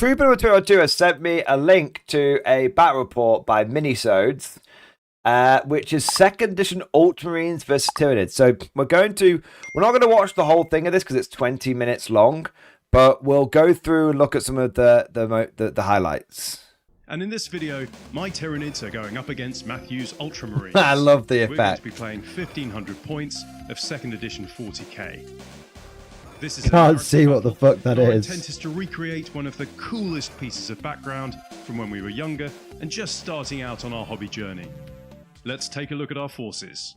Trooper number 202 has sent me a link to a battle report by Minisodes, which is 2nd edition Ultramarines versus Tyranids. So we're not going to watch the whole thing of this because it's 20 minutes long, but we'll go through and look at some of the highlights. And in this video, my Tyranids are going up against Matthew's Ultramarines. I love the effect. We're going to be playing 1500 points of 2nd edition 40k. This is Can't see what the fuck that Our is. intent is to recreate one of the coolest pieces of background from when we were younger and just starting out on our hobby journey. Let's take a look at our forces.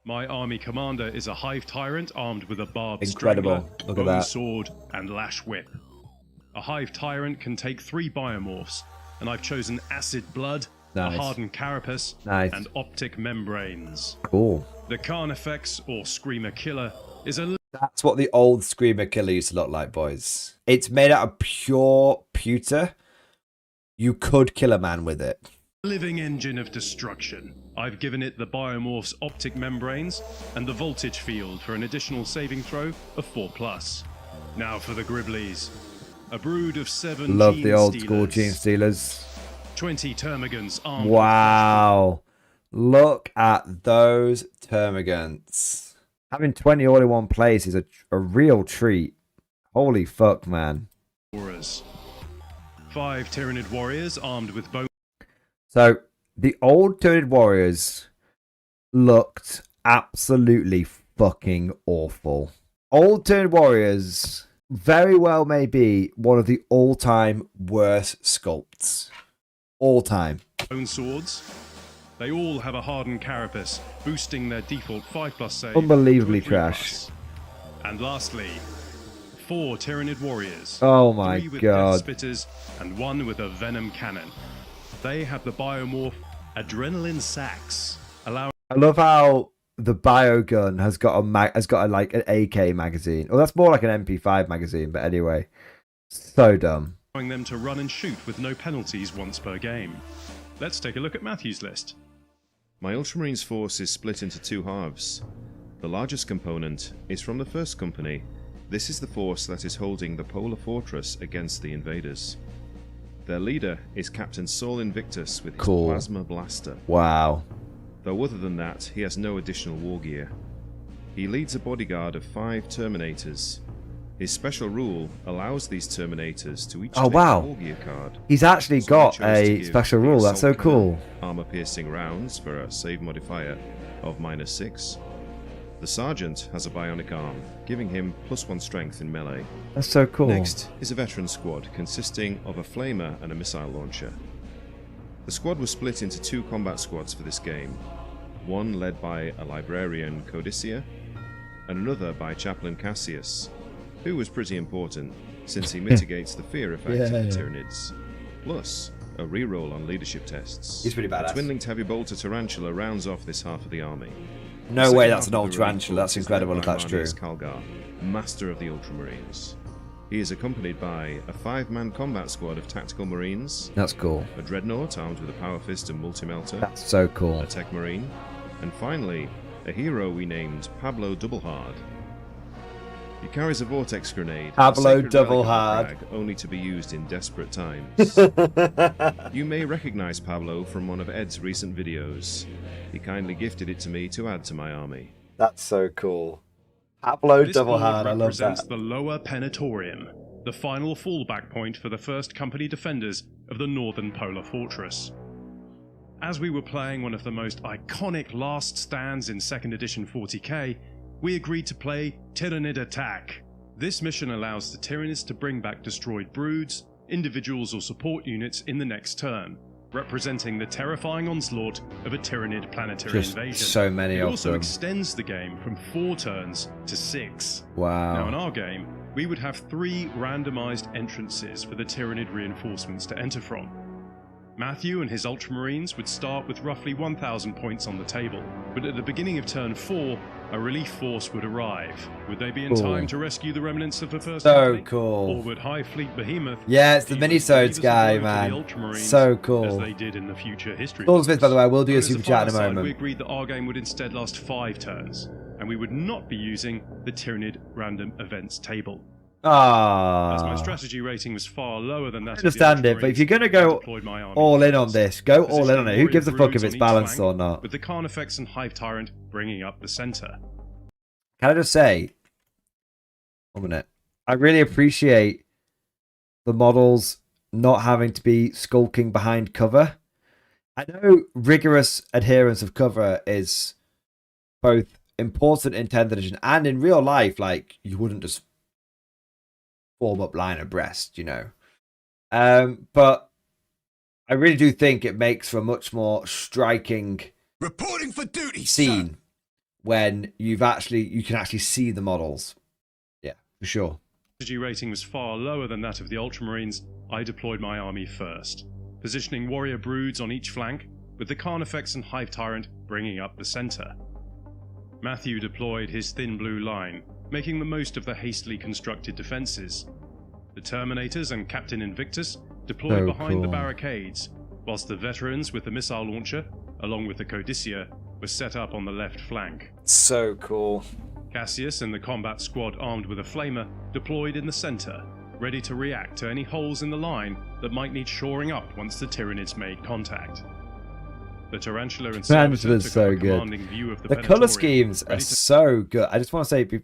My army commander is a Hive Tyrant armed with a barbed Incredible. strangler, Look at bone that. sword, and lash whip. A Hive Tyrant can take 3 biomorphs, and I've chosen Acid Blood, Nice. a Hardened Carapace, Nice. and Optic Membranes. Cool. The Carnifex, or Screamer Killer, is a That's what the old Screamer Killer used to look like, boys. It's made out of pure pewter. You could kill a man with it. living engine of destruction. I've given it the Biomorph's Optic Membranes and the Voltage Field for an additional saving throw of 4+. Now for the Gribblies. A brood of 7 Love Gene the old Stealers, school Gene Stealers. 20 Termagants armed Wow. Look at those Termagants. Having 20 all in one place is a real treat. Holy fuck, man. with Aurors. 5 Tyranid Warriors armed with bone. So, the old Tyranid Warriors looked absolutely fucking awful. Old Tyranid Warriors very well may be one of the all-time worst sculpts. All-time. Bone swords. They all have a hardened carapace, boosting their default 5+ save. Unbelievably to a 3+. trash. And lastly, 4 Tyranid Warriors. Oh my 3 with god. Death Spitters and 1 with a Venom Cannon. They have the Biomorph Adrenaline Sacs, allowing I love how the biogun has got like an AK magazine. Oh, that's more like an MP5 magazine, but anyway. So dumb. them to run and shoot with no penalties once per game. Let's take a look at Matthew's list. My Ultramarines force is split into 2 halves. The largest component is from the first company. This is the force that is holding the Polar Fortress against the invaders. Their leader is Captain Saul Invictus with his Cool. Plasma Blaster. Wow. Though other than that, he has no additional war gear. He leads a bodyguard of 5 Terminators. His special rule allows these Terminators to each Oh, take wow. a war gear card. He's actually So got he chose to a give special the rule. That's so Assault Cannon cool. Armor-piercing rounds for a save modifier of -6. The Sergeant has a bionic arm, giving him +1 strength in melee. That's so cool. Next is a veteran squad consisting of a flamer and a missile launcher. The squad was split into 2 combat squads for this game, one led by a librarian Codicia, and another by Chaplain Cassius, who was pretty important since he mitigates the fear effect of the Tyranids, plus a reroll on leadership tests. He's pretty badass. A twin-linked heavy bolter Tarantula rounds off this half of the army. No The way second that's half an of old the raid tarantula. That's force is incredible led if by that's true. Marnius Calgar, master of the Ultramarines. He is accompanied by a 5-man combat squad of tactical marines, That's cool. a dreadnought armed with a power fist and multi-melter, That's so cool. a tech marine, and finally, a hero we named Pablo Doublehard. He carries a vortex grenade, Pablo a sacred relic of the Doublehard. crag, only to be used in desperate times. You may recognize Pablo from one of Ed's recent videos. He kindly gifted it to me to add to my army. That's so cool. Pablo This board Doublehard. I love represents that. the Lower Penetorium, the final fallback point for the first company defenders of the Northern Polar Fortress. As we were playing one of the most iconic last stands in 2nd edition 40k, we agreed to play Tyranid Attack. This mission allows the Tyranids to bring back destroyed broods, individuals or support units in the next turn, representing the terrifying onslaught of a Tyranid planetary Just invasion. so many It of also them. extends the game from 4 turns to 6. Wow. Now in our game, we would have 3 randomized entrances for the Tyranid reinforcements to enter from. Matthew and his Ultramarines would start with roughly 1,000 points on the table, but at the beginning of turn 4, a relief force would arrive. Would they be in Cool. time to rescue the remnants of the first So company? cool. Or would High Fleet Behemoth... Yeah, it's the either Minisodes leave us a guy, blow to man. the Ultramarines, So as cool. they did in the future history. Paul Smith, by the way, we'll do a But as super a chat in a fireside, We moment. agreed that our game would instead last 5 turns, and we would not be using the Tyranid random events table. As my Ah, strategy rating was far lower than that I of the understand it, but if Ultramarines, you're gonna I go deployed my army all in on first, this, go all in on it. Who positioning gives a warrior fuck if broods it's on each balanced flank, or not? with the Carnifex and Hive Tyrant bringing up the center. Can I just say, 1 minute, I really appreciate the models not having to be skulking behind cover. I know rigorous adherence of cover is both important in 10th edition and in real life. Like, you wouldn't just form up line abreast, you know. But I really do think it makes for a much more striking Reporting for duty, scene sir. when you can actually see the models. Yeah, for sure. Strategy rating was far lower than that of the Ultramarines, I deployed my army first, positioning warrior broods on each flank, with the Carnifex and Hive Tyrant bringing up the center. Matthew deployed his thin blue line, making the most of the hastily constructed defences. The Terminators and Captain Invictus deployed So behind the cool. barricades, whilst the veterans with the missile launcher, along with the Codicia, were set up on the left flank. So cool. Cassius and the combat squad armed with a flamer deployed in the centre, ready to react to any holes in the line that might need shoring up once the Tyranids made contact. The Tarantula and Servitor Tarantula's took so up a good. commanding view of the The color Venatorium, schemes are ready to so good. I just want to say,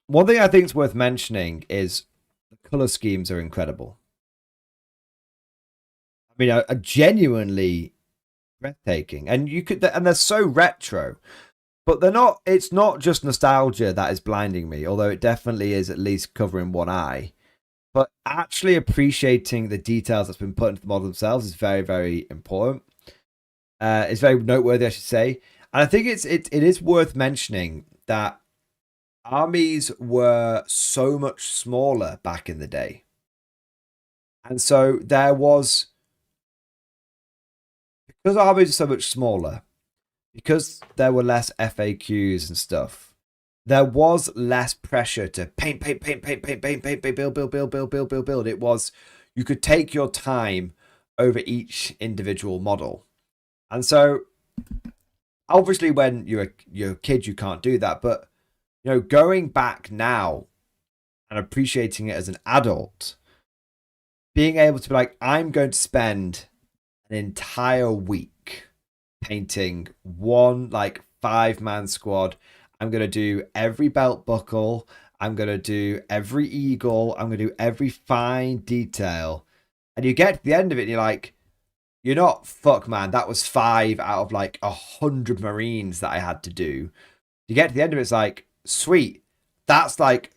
one thing I think is worth mentioning is the color schemes are incredible. I mean, are genuinely breathtaking, and they're so retro, but they're not. It's not just nostalgia that is blinding me, although it definitely is, at least covering one eye. But actually appreciating the details that's been put into the model themselves is very, very important. It's very noteworthy, I should say. And I think it is worth mentioning that armies were so much smaller back in the day. And so there was, because armies are so much smaller, because there were less FAQs and stuff, there was less pressure to paint, build. It was, you could take your time over each individual model. And so, obviously, when you're a kid, you can't do that. But, you know, going back now and appreciating it as an adult, being able to be like, I'm going to spend an entire week painting one, like, 5-man squad. I'm going to do every belt buckle. I'm going to do every eagle. I'm going to do every fine detail. And you get to the end of it and you're like, you're not, fuck man, that was 5 out of like 100 Marines that I had to do. You get to the end of it, it's like, sweet. That's like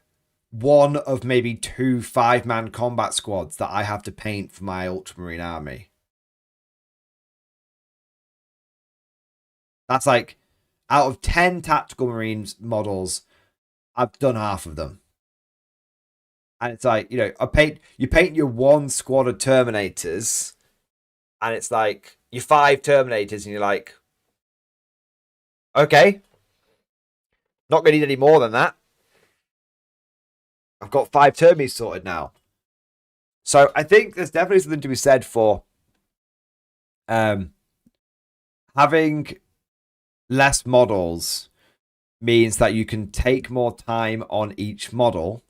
one of maybe 2 5-man combat squads that I have to paint for my Ultramarine army. That's like, out of 10 tactical Marines models, I've done half of them. And it's like, you know, you paint your 1 squad of Terminators, and it's like, your 5 Terminators, and you're like, okay, not going to need any more than that. I've got 5 Termies sorted now. So I think there's definitely something to be said for having less models means that you can take more time on each model.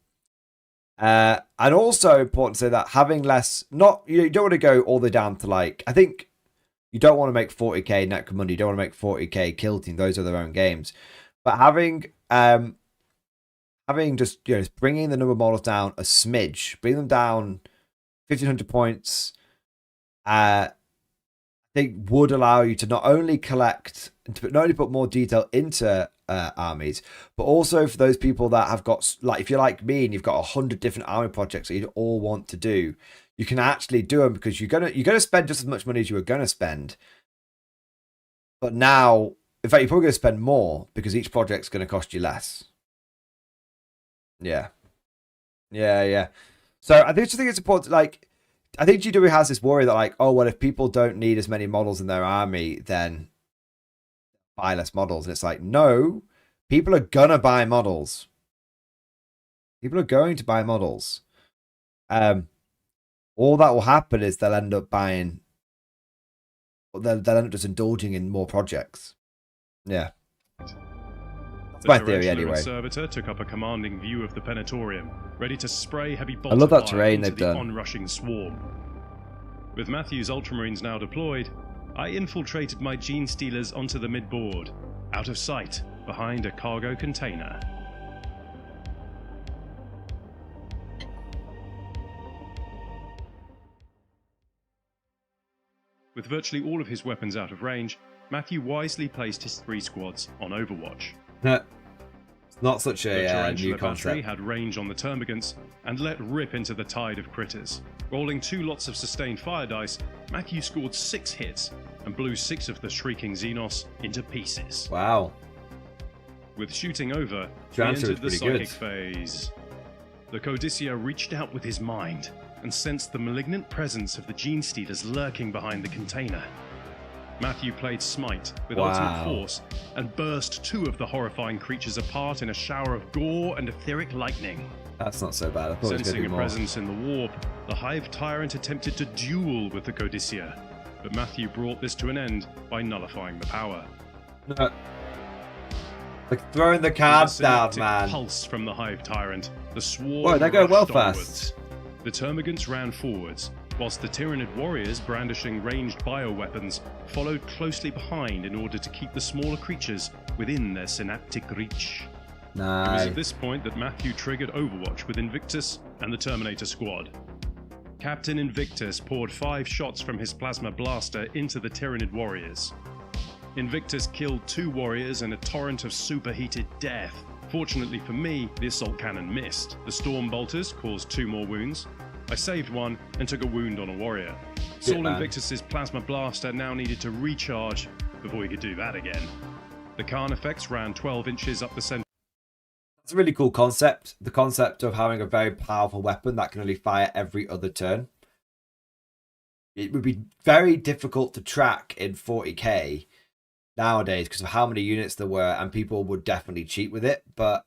And also important to say that having less, you don't want to go all the way down to like, I think you don't want to make 40k Necromunda, you don't want to make 40k Kill Team, those are their own games. But having just, you know, just bringing the number of models down a smidge, bring them down 1500 points, I think would allow you to not only put more detail into armies, but also for those people that have got, like, if you're like me and you've got 100 different army projects that you all want to do, you can actually do them because you're gonna spend just as much money as you were gonna spend. But now, in fact, you're probably gonna spend more because each project's gonna cost you less. Yeah. So I think it's important. Like, I think GW has this worry that, like, oh well, if people don't need as many models in their army, then buy less models. And it's like, no, people are gonna buy models. People are going to buy models. All that will happen is they'll end up buying, they'll end up just indulging in more projects. Yeah. It's my theory tarantula anyway. servitor took up a commanding view of the Penetorium, ready to spray heavy bolts I love that of fire terrain into they've the done. onrushing swarm. With Matthew's Ultramarines now deployed, I infiltrated my Gene Stealers onto the midboard, out of sight, behind a cargo container. With virtually all of his weapons out of range, Matthew wisely placed his 3 squads on Overwatch. It's not such The a Tarantula new battery concept. had range on the termagants and let rip into the tide of critters. Rolling 2 lots of sustained fire dice, Matthew scored 6 hits and blew 6 of the shrieking Xenos into pieces. Wow. With shooting over, he Tarantula entered the was pretty psychic good. phase. The Codicea reached out with his mind and sensed the malignant presence of the Gene Stealers lurking behind the container. Matthew played Smite with ultimate force and burst 2 of the horrifying creatures apart in a shower of gore and etheric lightning. That's not so bad. I thought it was going to Sensing be a more. presence in the warp, the Hive Tyrant attempted to duel with the Codicea, but Matthew brought this to an end by nullifying the power. No. Like throwing the With a cards down, synaptic man. pulse from the Hive Tyrant, the swarm Whoa, they go well rushed fast. onwards. The Termagants ran forwards, whilst the Tyranid warriors brandishing ranged bioweapons followed closely behind in order to keep the smaller creatures within their synaptic reach. It was Nice. at this point that Matthew triggered Overwatch with Invictus and the Terminator squad. Captain Invictus poured 5 shots from his plasma blaster into the Tyranid warriors. Invictus killed 2 warriors in a torrent of superheated death. Fortunately for me, the assault cannon missed. The storm bolters caused 2 more wounds. I saved 1 and took a wound on a warrior. Saul man. Invictus's plasma blaster now needed to recharge before he could do that again. The Carnifex ran 12 inches up the center. It's a really cool concept. The concept of having a very powerful weapon that can only fire every other turn. It would be very difficult to track in 40k nowadays because of how many units there were, and people would definitely cheat with it. But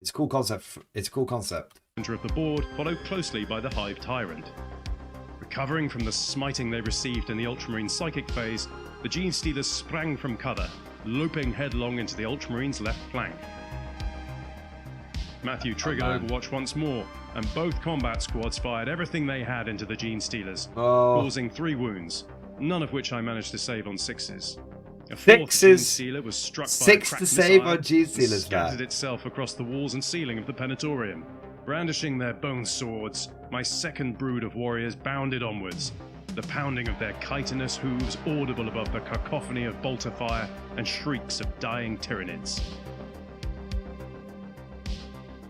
it's a cool concept. It's a cool concept. Center of the board, followed closely by the Hive Tyrant. Recovering from the smiting they received in the Ultramarine Psychic phase, the Gene Stealers sprang from cover, loping headlong into the Ultramarines' left flank. Matthew triggered man. Overwatch once more, and both combat squads fired everything they had into the Gene Stealers, Oh, causing 3 wounds, none of which I managed to save on 6s. A 4th Gene Sixes. Stealer was struck by a 6 cracked to save missile on Gene and Stealers, scattered man. itself across the walls and ceiling of the Penetorium. Brandishing their bone swords, my second brood of warriors bounded onwards, the pounding of their chitinous hooves audible above the cacophony of bolter fire and shrieks of dying Tyranids.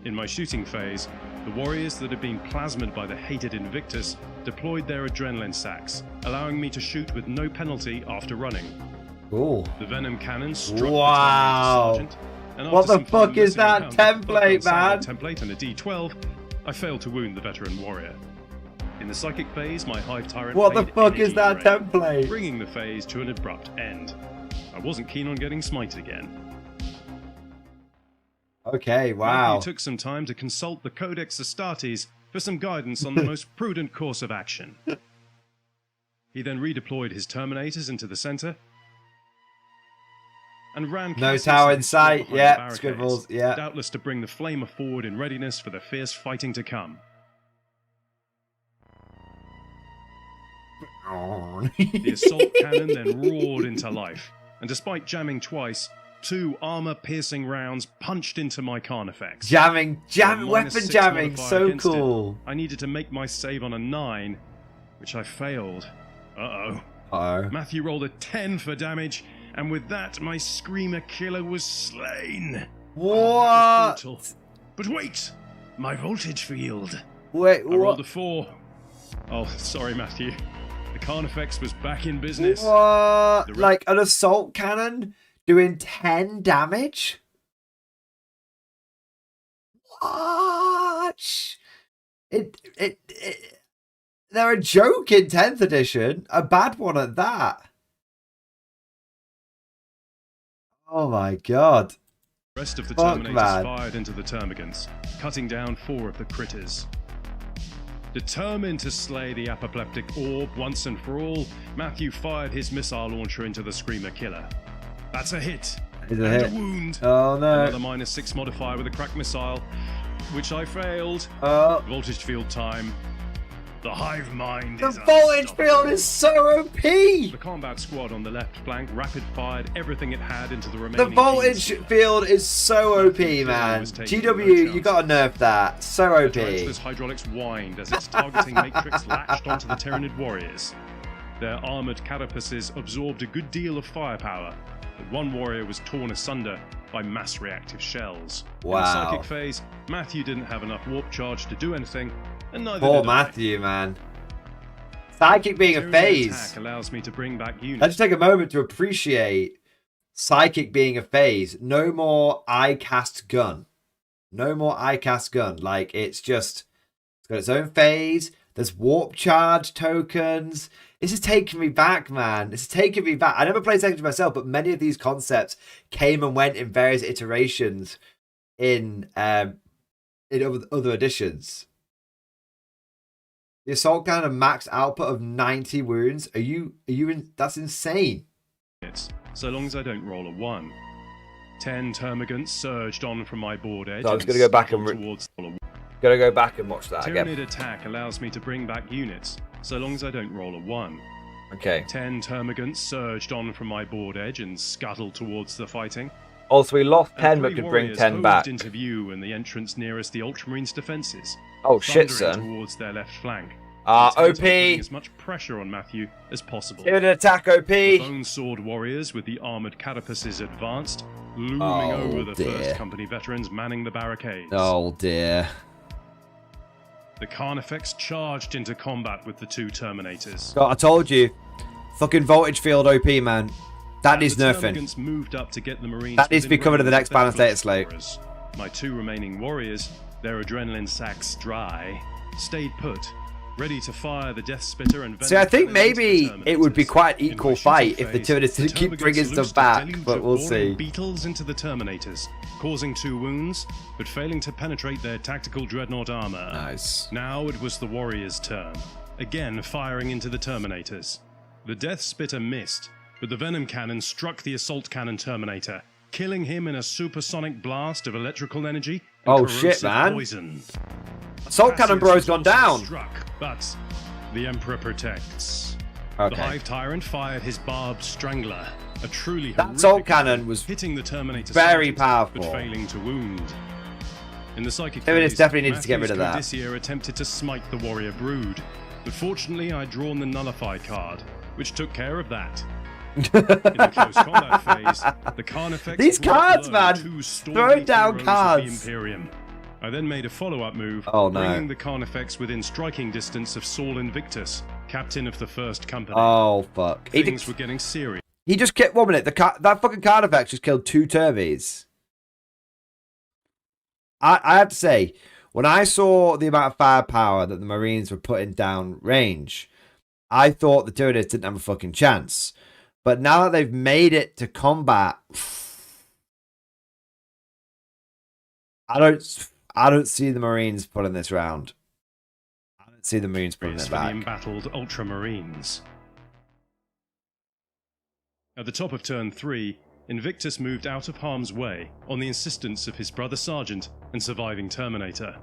In my shooting phase, the warriors that had been plasmed by the hated Invictus deployed their adrenaline sacs, allowing me to shoot with no penalty after running. cool. The venom cannon struck Wow. the Sergeant, and What after the some fuck fun is messing that around with the template, man? template and a D12, I failed to wound the veteran warrior. In the psychic phase, my Hive Tyrant What the played fuck energy is that drain, template? bringing the phase to an abrupt end. I wasn't keen on getting smited again. Okay, wow. Matthew took some time to consult the Codex Astartes for some guidance on the most prudent course of action. He then redeployed his Terminators into the center and ran No Cassius tower and in his squad sight. behind the Yeah, barricades, scribbles. Yeah. doubtless to bring the flamer forward in readiness for the fierce fighting to come. The assault cannon then roared into life, and despite jamming twice, 2 armor-piercing rounds punched into my Carnifex. Jamming, With a weapon -6 jamming, modifier so against it, cool. I needed to make my save on a 9, which I failed. Uh-oh. Uh-oh. Matthew rolled a 10 for damage, and with that, my Screamer Killer was slain. What? Brutal. But wait! My voltage field. Wait, I rolled a what? 4. Oh, sorry, Matthew. The Carnifex was back in business. What? The Like an assault cannon doing 10 damage? What? They're a joke in 10th edition. A bad one at that. Oh my god. The rest of the Fuck, Terminators man. fired into the Termagants, cutting down 4 of the critters. Determined to slay the apoplectic orb once and for all, Matthew fired his missile launcher into the Screamer Killer. That's a hit. Is it a And hit? a wound. Oh no. Another -6 modifier with a crack missile, which I failed. Oh. Voltage field time. The hive mind The is voltage unstoppable. field is so OP. The combat squad on the left flank rapid fired everything it had into the remaining. The voltage teams. field is so OP, man. GW, you gotta nerf that. So OP. The Tyrannosaurus hydraulics whined as its targeting matrix latched onto the Tyranid warriors. Their armored carapaces absorbed a good deal of firepower, but one warrior was torn asunder by mass reactive shells. Wow. In the psychic phase, Matthew didn't have enough warp charge to do anything, and neither Poor did I. Matthew, man. Psychic being a Tyranid phase. attack allows me to bring back Let's units. just take a moment to appreciate Psychic being a phase. No more I-cast gun. No more I-cast gun. Like, it's just... It's got its own phase. There's warp charge tokens. This is taking me back, man. This is taking me back. I never played Psychic myself, but many of these concepts came and went in various iterations in other editions. The assault cannon a max output of 90 wounds. Are you in? That's insane. So long as I don't roll a 1. 10 termagants surged on from my board edge. So I'm just gonna go back and towards Gotta go back and watch that Tyranid attack allows me to bring back units, so long as I don't roll a 1. Okay. 10 termagants surged on from my board edge and scuttled towards the fighting. Also, we lost And 10, but three could bring warriors 10 hosed back. into view in the entrance nearest the Ultramarines' defences. Oh shit, thundering son. towards their left flank. Ah, Intent on OP. putting as much pressure on Matthew as possible. Tyranid attack OP. The Bone Sword warriors with the armoured carapaces advanced, looming over the dear. first company veterans manning the barricades. Oh dear. The Carnifex charged into combat with the two Terminators. Scott, I told you. Fucking voltage field OP, man. That needs The nerfing. Termagants moved up to get the Marines. That needs to be within covered in the range next of their balance data flank slate. warriors. My two remaining warriors, their adrenaline sacs dry, stayed put, ready to fire the Death Spitter and See, I think Venom into maybe the it would be Terminators. quite In equal my shooting fight if the phase, Tyranids didn't keep Termagants bringing stuff loosed a back, deluge but of we'll boring see. Beetles into the Terminators, causing 2 wounds, but failing to penetrate their tactical dreadnought armor. Nice. Now it was the warriors' turn, again firing into the Terminators. The Death Spitter missed, but the Venom Cannon struck the Assault Cannon Terminator, killing him in a supersonic blast of electrical energy and Oh, shit, corrosive man. poison. Assault cannon Cassius bro's was gone also down. Struck, but the Emperor protects. Okay. The Hive Tyrant fired his barbed strangler, a truly That horrific assault cannon weapon, was hitting the Terminator very sergeant, powerful. but failing to wound. In the psychic Tyranids phase, definitely needed to get rid of Matthew's that. Codicea attempted to smite the warrior brood, but fortunately I'd drawn the nullify card, which took care of that. In the close combat phase, the Carnifex These brought cards, low man! two Throw stormy down heroes of cards. The Imperium. I then made a follow-up move, Oh, no. bringing the Carnifex within striking distance of Saul Invictus, captain of the First Company. Oh fuck. Things were getting serious. He just kept 1 minute. That fucking Carnifex just killed 2 Termies. I have to say, when I saw the amount of firepower that the Marines were putting down range, I thought the Tyranids didn't have a fucking chance. But now that they've made it to combat, I don't see the Marines pulling this round. I don't see the Marines pulling it For the back. embattled Ultramarines. At the top of turn 3, Invictus moved out of harm's way on the insistence of his brother Sergeant and surviving Terminator.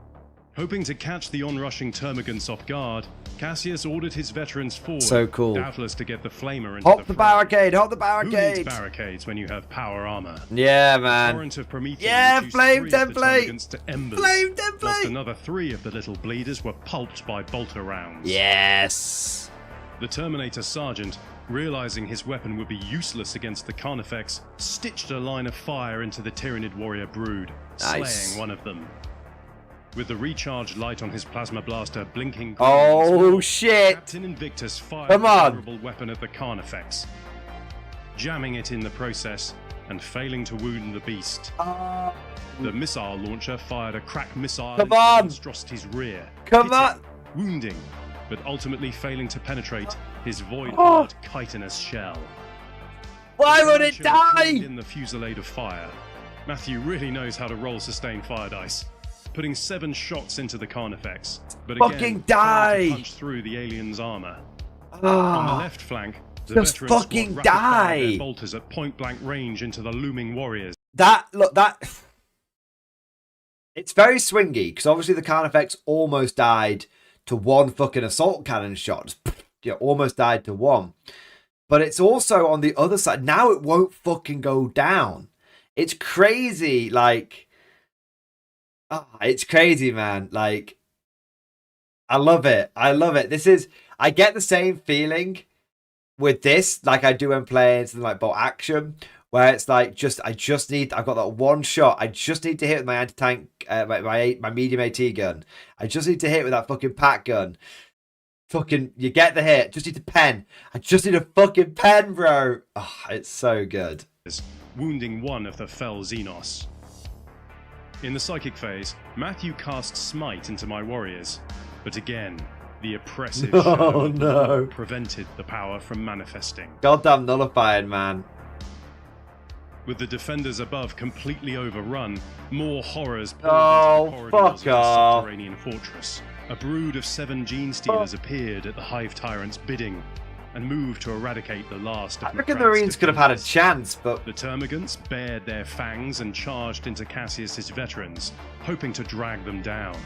Hoping to catch the onrushing Termagants off guard, Cassius ordered his veterans forward, So cool. doubtless to get the flamer into Hop the the fray. barricade! Hop the Who needs barricade! barricades when you have power armor? Yeah, man. Torrent of Prometheus Yeah, reduced flame 3 of the template! Termagants to embers, Flame whilst template! another 3 of the little bleeders were pulped by bolter rounds. Yes. The Terminator Sergeant, realizing his weapon would be useless against the Carnifex, stitched a line of fire into the Tyranid warrior brood, Nice. slaying one of them. With the recharged light on his plasma blaster blinking green Oh as shit! Captain Invictus fired Come the on. vulnerable weapon at the Carnifex, jamming it in the process and failing to wound the beast. The missile launcher fired a crack missile Come into on. the monstrosity's rear, Come hitting, on. wounding, but ultimately failing to penetrate his void Oh. hard chitinous shell. Why The would it launcher joined die? in the fusillade of fire. Matthew really knows how to roll sustained fire dice, putting 7 shots into the Carnifex, but Fucking again, die. failed to punch through the alien's armor. On the Ah. left flank, The Just veteran fucking squad rapid-fired die. their bolters at point-blank range into the looming warriors. It's very swingy, because obviously the Carnifex almost died to one fucking assault cannon shot. Almost died to one. But it's also on the other side. Now it won't fucking go down. It's crazy, like... it's crazy, man. Like, I love it. I love it. I get the same feeling with this, like I do when playing something like Bolt Action, where it's like, I've got that one shot. I just need to hit with my anti-tank, my medium AT gun. I just need to hit with that fucking pack gun. Fucking, you get the hit. Just need to pen. I just need a fucking pen, bro. Oh, it's so good. Wounding one of the fell Xenos. In the psychic phase, Matthew casts Smite into my warriors, but again, the oppressive shadow prevented the power from manifesting. Goddamn nullifying, man. With the defenders above completely overrun, more horrors poured into the corridors of the subterranean fortress. A brood of 7 gene stealers appeared at the Hive Tyrant's bidding and moved to eradicate the last of I reckon the Marines could have had a chance, but... The Termagants bared their fangs and charged into Cassius's veterans, hoping to drag them down.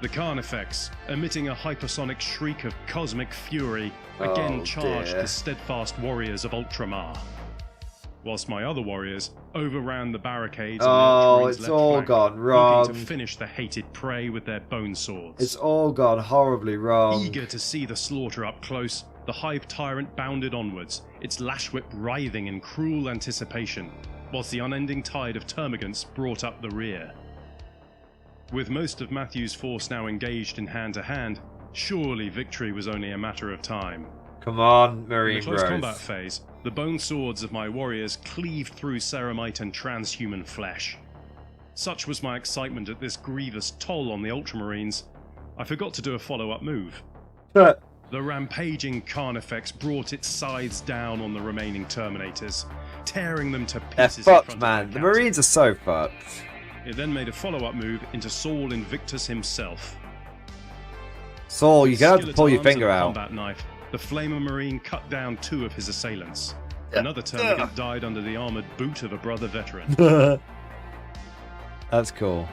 The Carnifex, emitting a hypersonic shriek of cosmic fury, again charged the steadfast warriors of Ultramar. Whilst my other warriors overran the barricades on the Ultramarines' it's all left gone flank, wrong. looking to finish the hated prey with their bone swords. It's all gone horribly wrong. Eager to see the slaughter up close, the Hive Tyrant bounded onwards, its lash whip writhing in cruel anticipation, whilst the unending tide of Termagants brought up the rear. With most of Matthew's force now engaged in hand-to-hand, surely victory was only a matter of time. Come on, Marine In the close bros. combat phase, the bone swords of my warriors cleaved through ceramite and transhuman flesh. Such was my excitement at this grievous toll on the Ultramarines, I forgot to do a follow-up move. The rampaging Carnifex brought its scythes down on the remaining Terminators, tearing them to They're pieces in fucked, front man. of The their captain. Marines are so fucked. It then made a follow-up move into Saul Invictus himself. Saul, you're going to have to Skeleton pull your arms finger and a out. combat knife, the Flamer Marine cut down 2 of his assailants. Another Termagant died under the armoured boot of a brother veteran. That's cool.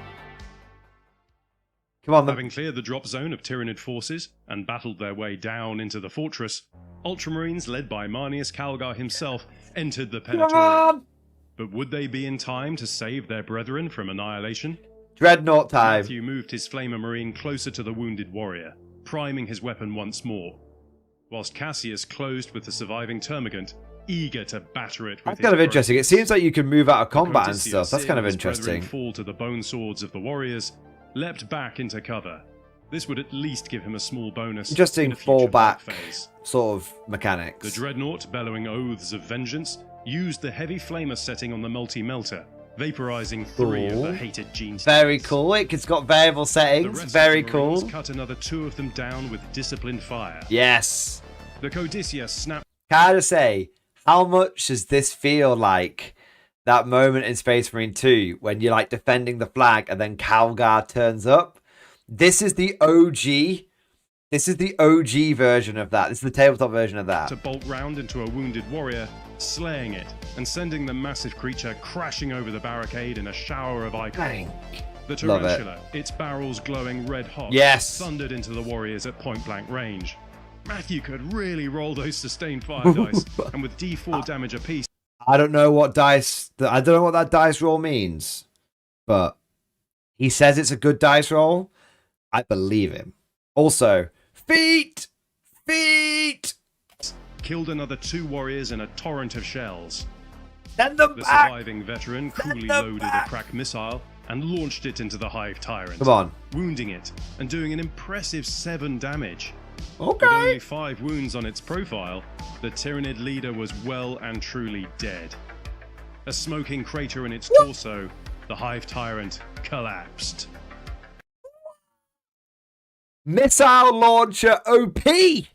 Come on, Having cleared the drop zone of Tyranid forces and battled their way down into the fortress, Ultramarines led by Marnius Calgar himself entered the come Penetorium. on! But would they be in time to save their brethren from annihilation? Dreadnought time. Matthew moved his Flamer Marine closer to the wounded warrior, priming his weapon once more, whilst Cassius closed with the surviving Termagant, eager to batter it with That's his kind of interesting. It brokers. seems like you can move out of combat and Codicea, stuff. That's kind of seeing his brethren interesting. fall to the bone swords of the warriors, leapt back into cover. This would at least give him a small bonus. Interesting in a future fallback fight phase. sort of mechanics. The Dreadnought, bellowing oaths of vengeance, used the heavy flamer setting on the multi-melter, vaporizing 3 of Cool. the hated gene Very stealers. cool. It's got variable The settings. rest Very of the Marines cool. cut another 2 of them down with disciplined fire. Yes. The Codicea snapped. Gotta say, how much does this feel like that moment in Space Marine 2 when you're like defending the flag and then Calgar turns up? This is the OG. This is the OG version of that. This is the tabletop version of that. To bolt round into a wounded warrior, slaying it, and sending the massive creature crashing over the barricade in a shower of icons. The Love it. tarantula, its barrels glowing red hot, Yes. thundered into the warriors at point blank range. Matthew could really roll those sustained fire dice, and with D4 damage apiece, I don't know what dice. I don't know what that dice roll means, but he says it's a good dice roll. I believe him. Also, feet. killed another 2 warriors in a torrent of shells. Send them The back. surviving veteran coolly them loaded back. a crack missile and launched it into the Hive Tyrant, Come on. wounding it and doing an impressive 7 damage. Okay. With only 5 wounds on its profile, the Tyranid leader was well and truly dead. A smoking crater in its torso, the Hive Tyrant collapsed. Missile launcher OP.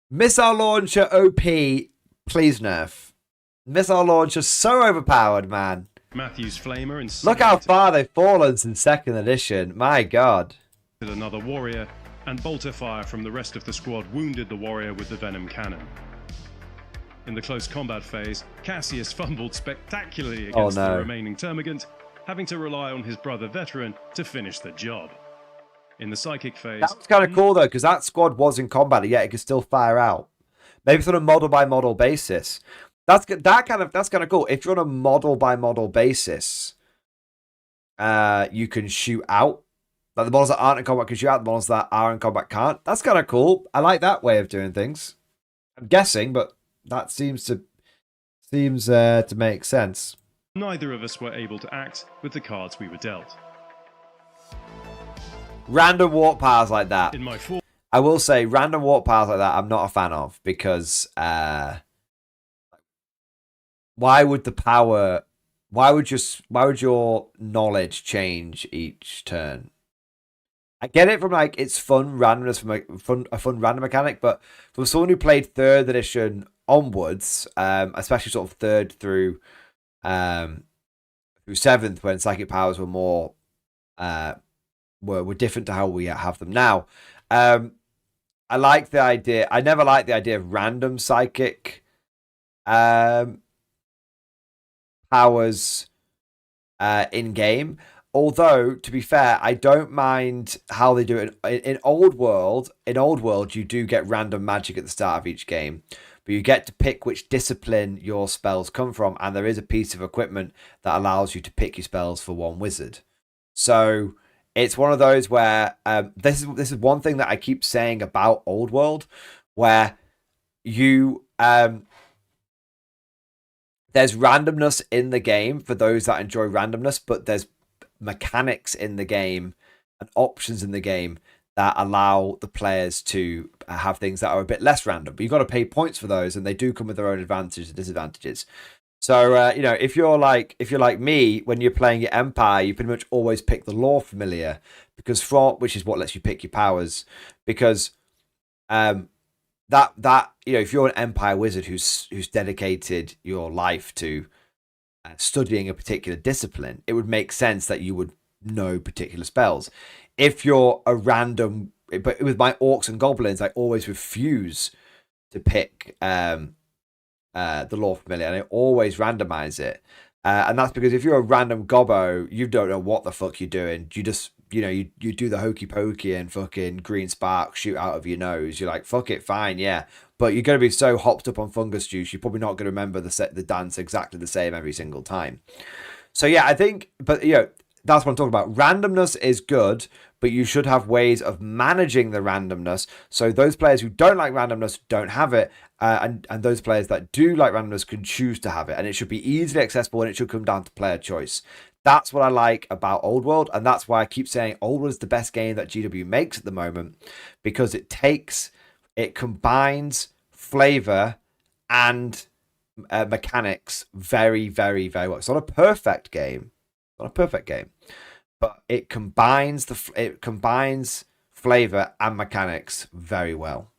Missile launcher OP. Please nerf. Missile launcher so overpowered, man. Matthew's flamer Look how incinerated far they've fallen since 2nd edition. My God. another warrior and bolter fire from the rest of the squad wounded the warrior with the venom cannon. In the close combat phase, Cassius fumbled spectacularly against the remaining termagant, having to rely on his brother veteran to finish the job. In the psychic phase... That was kind of cool, though, because that squad was in combat, yet it could still fire out. Maybe it's on a model-by-model basis. That's kind of cool. If you're on a model-by-model basis, you can shoot out. Like the models that aren't in combat can shoot out, the models that are in combat can't. That's kind of cool. I like that way of doing things. I'm guessing, but that seems to make sense. Neither of us were able to act with the cards we were dealt. Random warp powers like that. In my I will say, random warp powers like that, I'm not a fan of, because why would your knowledge change each turn? I get it from like it's fun randomness, from a fun random mechanic, but from someone who played 3rd edition onwards, especially sort of 3rd through 7th, when psychic powers were more were different to how we have them now. I like the idea. I never liked the idea of random psychic powers in game. Although, to be fair, I don't mind how they do it in Old World. In Old World, you do get random magic at the start of each game, but you get to pick which discipline your spells come from, and there is a piece of equipment that allows you to pick your spells for one wizard. So it's one of those where this is one thing that I keep saying about Old World, where you there's randomness in the game for those that enjoy randomness, but there's mechanics in the game and options in the game that allow the players to have things that are a bit less random. But you've got to pay points for those, and they do come with their own advantages and disadvantages. So, you know, if you're like me, when you're playing your Empire, you pretty much always pick the Lore Familiar, because which is what lets you pick your powers. Because that you know, if you're an Empire wizard who's dedicated your life to studying a particular discipline, it would make sense that you would know particular spells. If you're a random, but with my orcs and goblins, I always refuse to pick the Lore Familiar, and I always randomize it. And that's because if you're a random gobbo, you don't know what the fuck you're doing. You just, you know, you do the hokey pokey and fucking green spark shoot out of your nose. You're like, fuck it, fine, yeah. But you're going to be so hopped up on fungus juice, you're probably not going to remember the dance exactly the same every single time. So yeah, I think, but you know, that's what I'm talking about. Randomness is good, but you should have ways of managing the randomness. So those players who don't like randomness don't have it, and those players that do like randomness can choose to have it. And it should be easily accessible, and it should come down to player choice. That's what I like about Old World, and that's why I keep saying Old World is the best game that GW makes at the moment, because it combines flavor and mechanics very, very, very well. It's not a perfect game. But it combines flavor and mechanics very well.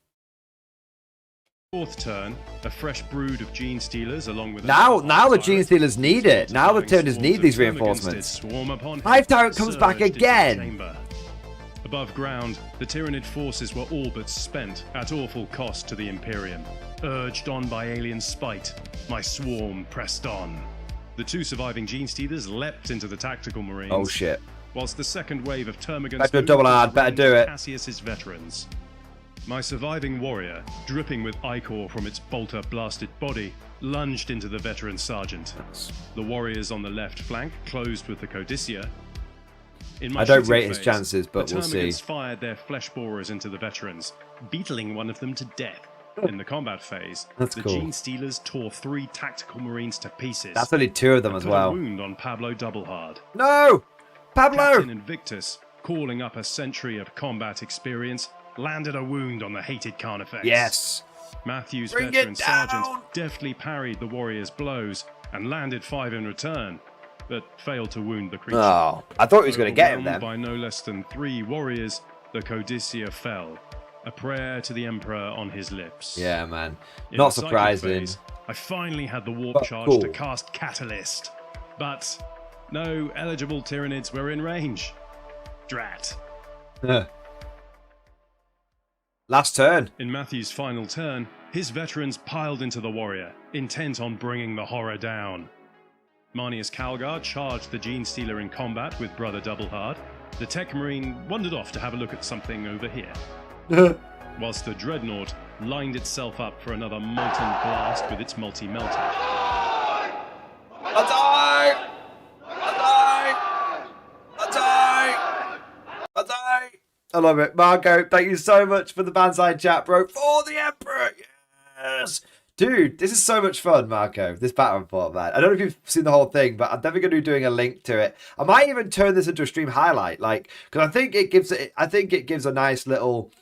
4th turn, a fresh brood of Gene Stealers along with... Now the Gene Stealers need it. Now the Tyranids need these reinforcements. Hive Tyrant comes back again. Above ground, the Tyranid forces were all but spent, at awful cost to the Imperium. Urged on by alien spite, my swarm pressed on. The 2 surviving Gene Stealers leapt into the tactical marines. Oh shit. Whilst the second wave of termagants... Better double hard, better do it. Cassius's veterans. My surviving warrior, dripping with ichor from its bolter-blasted body, lunged into the veteran sergeant. The warriors on the left flank closed with the Codicia. I don't rate his chances, but we'll see. The termagants fired their flesh borers into the veterans, beetling one of them to death. In the combat phase, the Gene Stealers tore 3 tactical marines to pieces. That's only 2 of them as well. A wound on Pablo Doublehard. No! Pablo! Captain Invictus, calling up a century of combat experience, landed a wound on the hated Carnifex. Yes! Matthew's veteran sergeant deftly parried the warrior's blows and landed 5 in return, but failed to wound the creature. Oh, I thought he was going to get him then. By no less than 3 warriors, the Codicia fell. A prayer to the Emperor on his lips. Yeah, man. Not surprising. Phase, I finally had the warp charge to cast Catalyst, but no eligible Tyranids were in range. Drat. Last turn. In Matthew's final turn, his veterans piled into the warrior, intent on bringing the horror down. Marnius Calgar charged the Gene Stealer in combat with Brother Doublehard. The Tech Marine wandered off to have a look at something over here. Whilst the Dreadnought lined itself up for another molten blast with its multi-melter. I die! I die! I die! I die! I love it. Marco, thank you so much for the Banzai chat, bro. For the Emperor! Yes! Dude, this is so much fun, Marco. This battle report, man. I don't know if you've seen the whole thing, but I'm definitely going to be doing a link to it. I might even turn this into a stream highlight, like, because I think it gives a nice little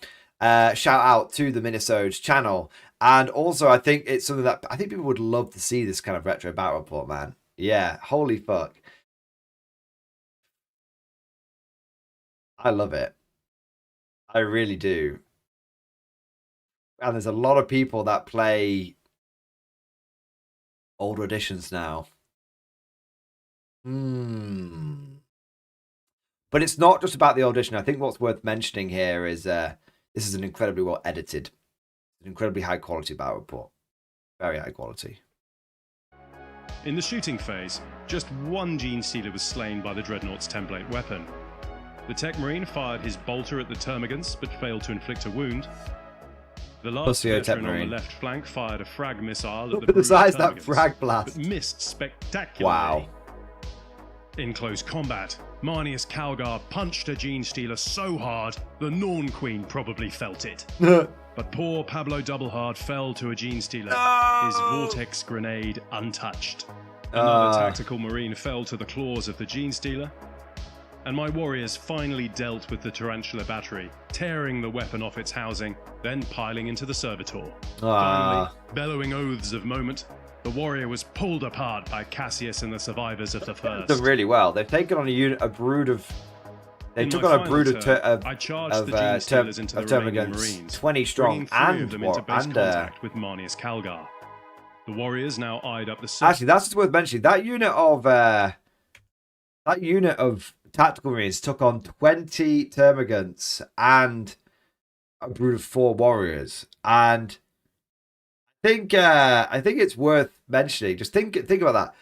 shout out to the Minisodes channel, and also I think it's something that I think people would love to see, this kind of retro battle report, man. Yeah, holy fuck, I love it. I really do. And there's a lot of people that play older editions now. But it's not just about the old edition. I think what's worth mentioning here is this is an incredibly well edited, an incredibly high quality battle report. Very high quality. In the shooting phase, just one Gene Stealer was slain by the Dreadnought's template weapon. The Tech Marine fired his bolter at the Termagants, but failed to inflict a wound. The last veteran on the left flank fired a frag missile at the size of that frag blast, but missed spectacularly. Wow. In close combat, Marnius Calgar punched a Gene Stealer so hard, the Norn Queen probably felt it. But poor Pablo Doublehard fell to a Gene Stealer, his Vortex grenade untouched. Another tactical Marine fell to the claws of the Gene Stealer, and my warriors finally dealt with the Tarantula battery, tearing the weapon off its housing, then piling into the Servitor. Finally, bellowing oaths of moment, the warrior was pulled apart by Cassius and the survivors of the first. Done really well. They've taken on a brood of. They took on a brood of Termagants, 20 strong, and contact with Marnius Calgar. The warriors now eyed up the. Actually, that's just worth mentioning. That unit of tactical marines took on 20 Termagants and a brood of 4 warriors, and I think it's worth mentioning. Just think about that.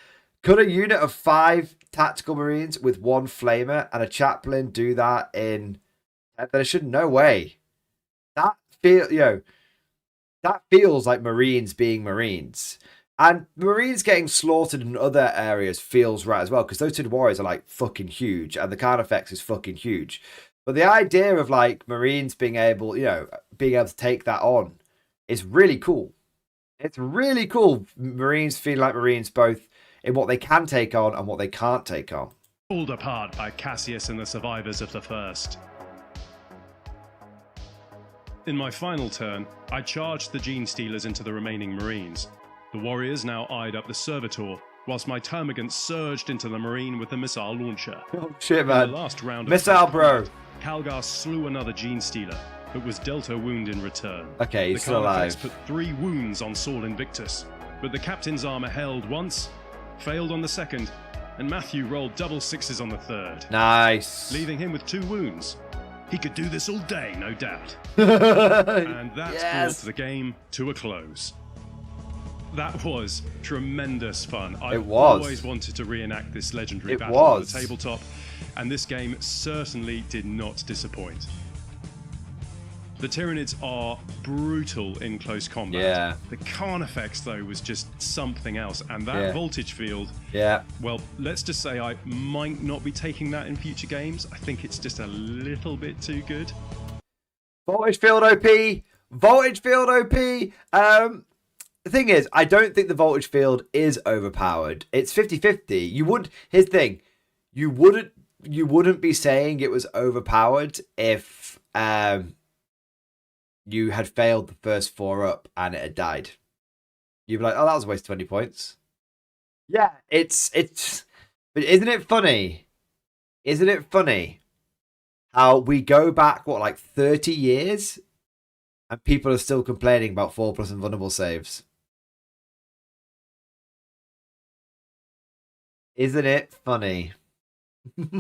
Could a unit of 5 tactical marines with 1 flamer and a chaplain do that in? There should no way. That feels like Marines being Marines. And Marines getting slaughtered in other areas feels right as well, because those 2 warriors are like fucking huge, and the card effects is fucking huge. But the idea of like Marines being able to take that on is really cool. It's really cool. Marines feel like Marines both in what they can take on and what they can't take on. Pulled apart by Cassius and the survivors of the first. In my final turn, I charged the Gene Stealers into the remaining Marines. The warriors now eyed up the Servitor, whilst my Termagants surged into the Marine with the missile launcher. Oh shit, man. In the last round of missile, bro. Calgar slew another Gene Stealer, but was dealt a wound in return. Okay, he's still alive. Put 3 wounds on Saul Invictus, but the captain's armor held once, failed on the second, and Matthew rolled double 6s on the third. Nice. Leaving him with 2 wounds. He could do this all day, no doubt. And that's brought the game to a close. That was tremendous fun. I've always wanted to reenact this legendary battle on the tabletop, and this game certainly did not disappoint. The Tyranids are brutal in close combat. Yeah. The Khan effects, though, was just something else. And that voltage field, well, let's just say I might not be taking that in future games. I think it's just a little bit too good. Voltage field OP! Voltage field OP! The thing is, I don't think the voltage field is overpowered. It's 50-50. Here's the thing. You wouldn't be saying it was overpowered if you had failed the first 4 up and it had died. You'd be like, oh, that was a waste of 20 points. Yeah, it's but isn't it funny? Isn't it funny how we go back, like 30 years and people are still complaining about 4+ invulnerable saves? Isn't it funny? It's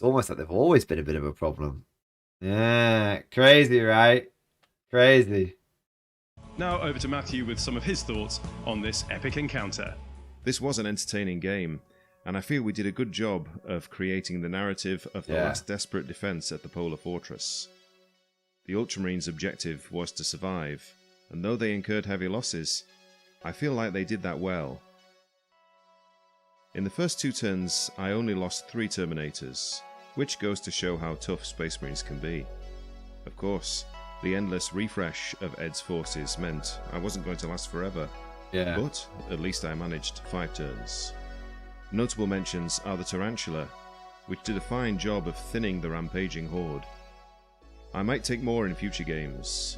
almost like they've always been a bit of a problem. Yeah, crazy, right? Crazy. Now over to Matthew with some of his thoughts on this epic encounter. This was an entertaining game, and I feel we did a good job of creating the narrative of the last desperate defense at the Polar Fortress. The Ultramarines' objective was to survive, and though they incurred heavy losses, I feel like they did that well. In the first 2 turns, I only lost 3 Terminators, which goes to show how tough Space Marines can be. Of course, the endless refresh of Ed's forces meant I wasn't going to last forever, but at least I managed 5 turns. Notable mentions are the Tarantula, which did a fine job of thinning the rampaging horde. I might take more in future games.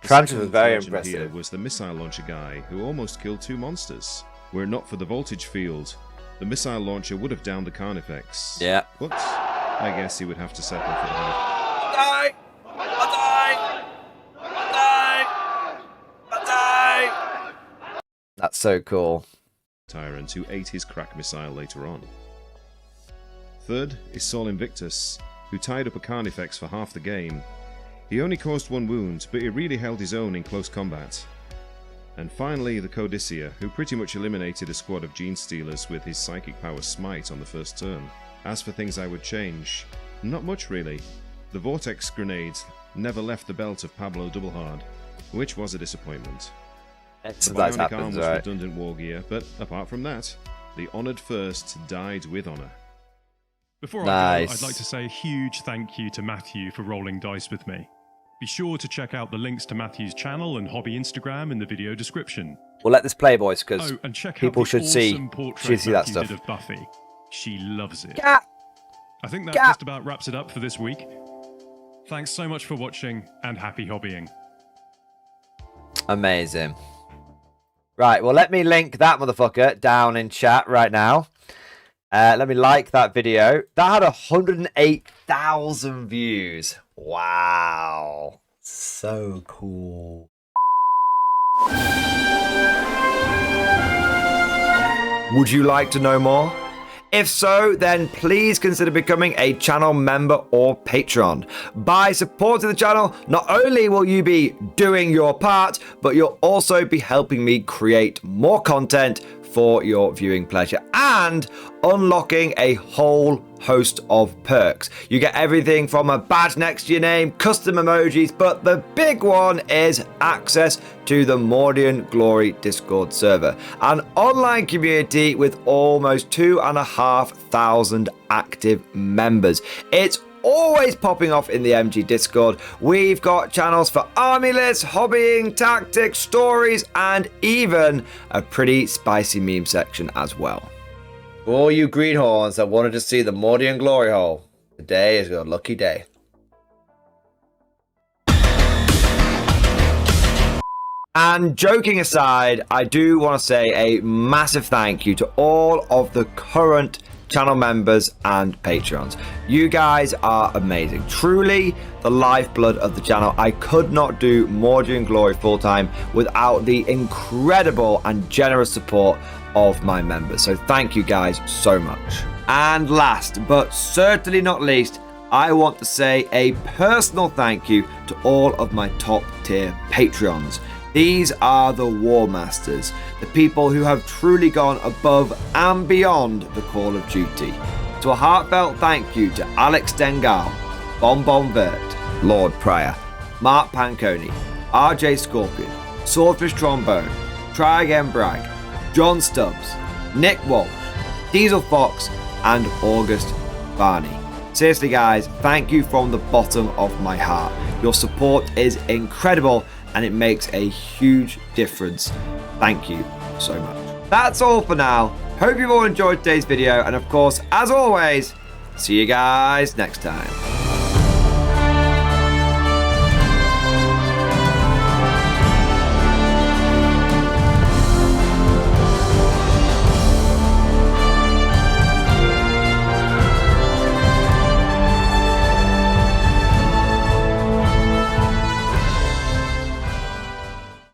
Tarantula was very impressive. Here was the missile launcher guy who almost killed 2 monsters. Were it not for the voltage field, the missile launcher would have downed the Carnifex. Yeah. But I guess he would have to settle for that. I die! That's so cool. Tyrant who ate his crack missile later on. Third is Sol Invictus, who tied up a Carnifex for half the game. He only caused 1 wound, but he really held his own in close combat. And finally, the Codicea, who pretty much eliminated a squad of Gene Stealers with his Psychic Power Smite on the first turn. As for things I would change, not much really. The Vortex Grenade never left the belt of Pablo Doublehard, which was a disappointment. The Bionic Arm was redundant war gear, but apart from that, the Honoured First died with honour. Before I go, I'd like to say a huge thank you to Matthew for rolling dice with me. Be sure to check out the links to Matthew's channel and hobby Instagram in the video description. We'll let this play, boys, because and check people out the should see Matthew that stuff. Did of Buffy. She loves it. Yeah. I think that just about wraps it up for this week. Thanks so much for watching, and happy hobbying. Amazing. Right, well, let me link that motherfucker down in chat right now. Let me like that video. That had 108,000 views. Wow. So cool. Would you like to know more? If so, then please consider becoming a channel member or patron. By supporting the channel, not only will you be doing your part, but you'll also be helping me create more content for your viewing pleasure and unlocking a whole host of perks. You get everything from a badge next to your name, custom emojis, but the big one is access to the Mordian Glory Discord server, an online community with almost 2,500 active members. It's always popping off in the MG Discord. We've got channels for army lists, hobbying, tactics, stories, and even a pretty spicy meme section as well. For all you greenhorns that wanted to see the Mordian glory hole, today is your lucky day. And joking aside, I do want to say a massive thank you to all of the current channel members and patrons. You guys are amazing. Truly the lifeblood of the channel. I could not do Mordian Glory full-time without the incredible and generous support of my members. So thank you guys so much. And last but certainly not least, I want to say a personal thank you to all of my top tier Patreons. These are the War Masters, the people who have truly gone above and beyond the call of duty. So a heartfelt thank you to Alex Dengal, Bon Vert, Lord Pryor, Mark Panconi, RJ Scorpion, Swordfish Trombone, Try Again Bragg, John Stubbs, Nick Walsh, Diesel Fox, and August Barney. Seriously guys, thank you from the bottom of my heart. Your support is incredible and it makes a huge difference. Thank you so much. That's all for now. Hope you've all enjoyed today's video, and of course, as always, see you guys next time.